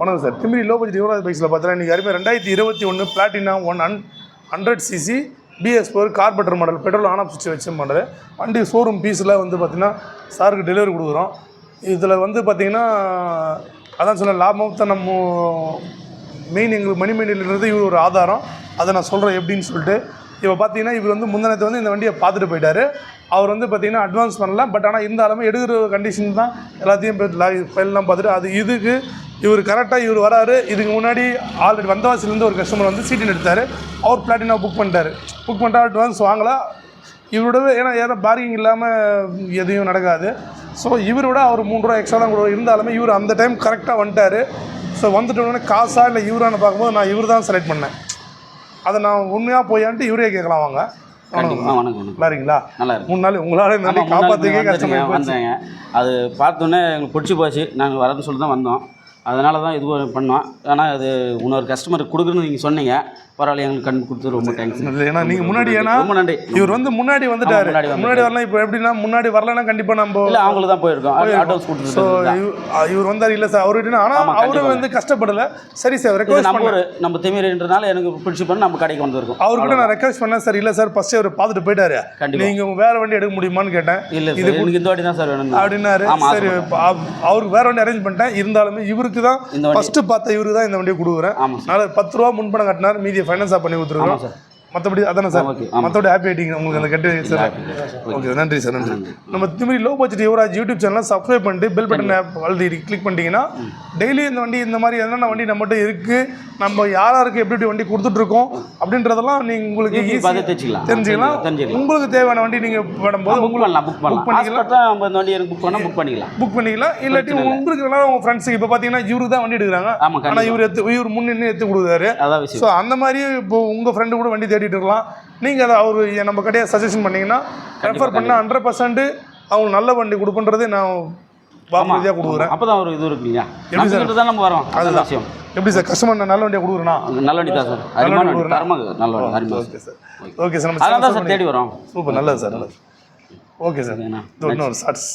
வணக்கம் sir. Thimiri low budget Yuvaraj பைக்ஸில் பார்த்தீங்கன்னா இன்றைக்கி யாருமே 2021 Platina 100cc BS4 carburettor model petrol on off சுவிட்ச் வச்ச மாடல் வண்டி ஷோரூம் பீஸில் வந்து பார்த்திங்கன்னா சாருக்கு டெலிவரி கொடுக்குறோம். இதில் வந்து பார்த்திங்கன்னா அதான் சொன்ன லாபம் தான் நம்ம மெயின் எங்களுக்கு மணிமேனிலிருந்து இவர் ஒரு ஆதாரம். அதை நான் சொல்கிறேன் எப்படின்னு சொல்லிட்டு. இப்போ பார்த்தீங்கன்னா இவர் வந்து முந்தினத்தை வந்து இந்த வண்டியை பார்த்துட்டு போயிட்டார். அவர் வந்து பார்த்திங்கன்னா அட்வான்ஸ் பண்ணல. பட் ஆனால் இருந்தாலுமே எடுக்கிற கண்டிஷன் தான் எல்லாத்தையும் ஃபைல்லாம் பார்த்துட்டு அது இதுக்கு இவர் கரெக்டாக இவர் வராரு. இதுக்கு முன்னாடி ஆல்ரெடி வந்தவாசிலேருந்து ஒரு கஸ்டமர் வந்து சீட்டின் எடுத்தார். அவர் பிளாட்டினா புக் பண்ணிட்டார். புக் பண்ணிட்டா அட்வான்ஸ் வாங்கலாம். இவரோட ஏன்னா பார்க்கிங் இல்லாமல் எதையும் நடக்காது. ஸோ இவரோட அவர் 3 ரூபா எக்ஸ்ட்ரா தான் கொடுக்கும். இருந்தாலுமே இவர் அந்த டைம் கரெக்டாக வந்துட்டார். ஸோ வந்துட்டோடனே காசா இல்லை இவரானு பார்க்கும்போது நான் இவர் தான் செலக்ட் பண்ணேன். அதை நான் உண்மையாக போயான்ட்டு இவரே கேட்கலாம். வாங்க. நல்லாருங்களா? நல்லா இருக்கு. 3 நாள் உங்களால் இந்த காப்பாற்றுக்கே கஷ்டமாக வந்தாங்க. அது பார்த்தோன்னே எங்களுக்கு பிடிச்சி போச்சு. நாங்கள் வரதுன்னு சொல்லி தான் வந்தோம். அதனால தான் இது பண்ணோம். ஆனால் அது இன்னொரு கஸ்டமருக்கு கொடுக்குறன்னு நீங்கள் சொன்னீங்க. பரவாயில்ல, எங்களுக்கு கண்டு கொடுத்து ரொம்ப தேங்க்ஸ். ஏன்னா நீங்கள் முன்னாடி ரொம்ப நன்றி. இவர் வந்து முன்னாடி வந்துட்டார். முன்னாடி வரலாம். இப்போ எப்படின்னா முன்னாடி வரலன்னா கண்டிப்பாக நம்ம இல்லை அவங்களுக்கு தான் போயிருக்கோம். அட்வான்ஸ் கொடுத்து. ஸோ இவர் வந்தார். இல்லை சார் அவர்கிட்ட. ஆனால் அவரும் வந்து கஷ்டப்படலை. சரி சார் ரெக்வஸ்ட் நம்ம திமிரின்றனால எனக்கு பிடிச்சி பண்ணி நம்ம கடைக்கு வந்திருக்கோம். அவர்கிட்ட நான் ரெக்வஸ்ட் பண்ணேன். சார் இல்லை சார் ஃபஸ்ட்டு அவர் பார்த்துட்டு போயிட்டாரு. நீங்கள் வேறு வண்டி எடுக்க முடியுமான்னு கேட்டேன். இல்லை இது இந்த வாட்டி தான் சார் வேணும் அப்படின்னாரு. சரி அவருக்கு வேறு வண்டி அரேஞ்ச் பண்ணிட்டேன். இருந்தாலுமே இவருக்கு தான் ஃபஸ்ட்டு பார்த்த இவருக்கு தான் இந்த வண்டியை கொடுக்குறேன். அதனால் 10 ரூபா முன்பணம் கட்டினார். மீதியை ஃபைனான்ஸாக பண்ணி கொடுத்துருக்கோம். மற்றபடி அதானே சார்? மற்றபடி ஹாப்பி ஆகிட்டீங்க உங்களுக்கு அந்த கட்டு சார். ஓகே நன்றி சார். நன்றி. நம்ம திமிரி லோ பட்ஜெட் யுவராஜ் யூடியூப் சேனலை சப்ஸ்கிரைப் பண்ணிட்டு பெல் பட்டன் ஆப் ஆல்ரெடி கிளிக் பண்ணிட்டீங்கன்னா டெய்லி இந்த வண்டி இந்த மாதிரி என்னென்ன வண்டி நம்மகிட்ட இருக்குது, நம்ம யாருக்கு எப்படி வண்டி கொடுத்துட்ருக்கோம் அப்படின்றதெல்லாம் நீங்கள் உங்களுக்கு ஈஸியாக தெரிஞ்சுக்கலாம். உங்களுக்கு தேவையான வண்டி நீங்கள் வரும்போது புக் பண்ணிக்கலாம். இல்லாட்டி உங்களுக்கு உங்கள் ஃப்ரெண்ட்ஸுக்கு இப்போ பார்த்தீங்கன்னா இவருக்கு தான் வண்டி எடுக்கிறாங்க. ஆனால் இவர் முன்னே எடுத்து கொடுக்குறாரு. ஸோ அந்த மாதிரி இப்போ உங்கள் ஃப்ரெண்டு கூட வண்டி இருக்கலாம். நீங்கள் அதை அவர் நம்ம கடையாக சஜஷன் பண்ணிங்கன்னா ரெஃபர் பண்ணால் 100% அவங்க நல்ல வண்டி கொடுக்குன்றது நான் வாக்குறுதியாக கொடுக்குறேன். அப்போ தான் ஒரு இது இருக்கு இல்லையா? எப்படி சார் தான் நம்ம வரோம்? அதுதான் விஷயம். எப்படி சார் கஸ்டமர் நான் நல்ல வண்டியாக கொடுக்குறேன்னா? நல்ல வண்டி தான் சார். நல்ல வண்டி. Okay sir. Okay sir. நம்ம தேடி வரோம். சூப்பர். நல்லது சார். நல்லது. Okay sir. இன்னொரு ஷார்ட்ஸ்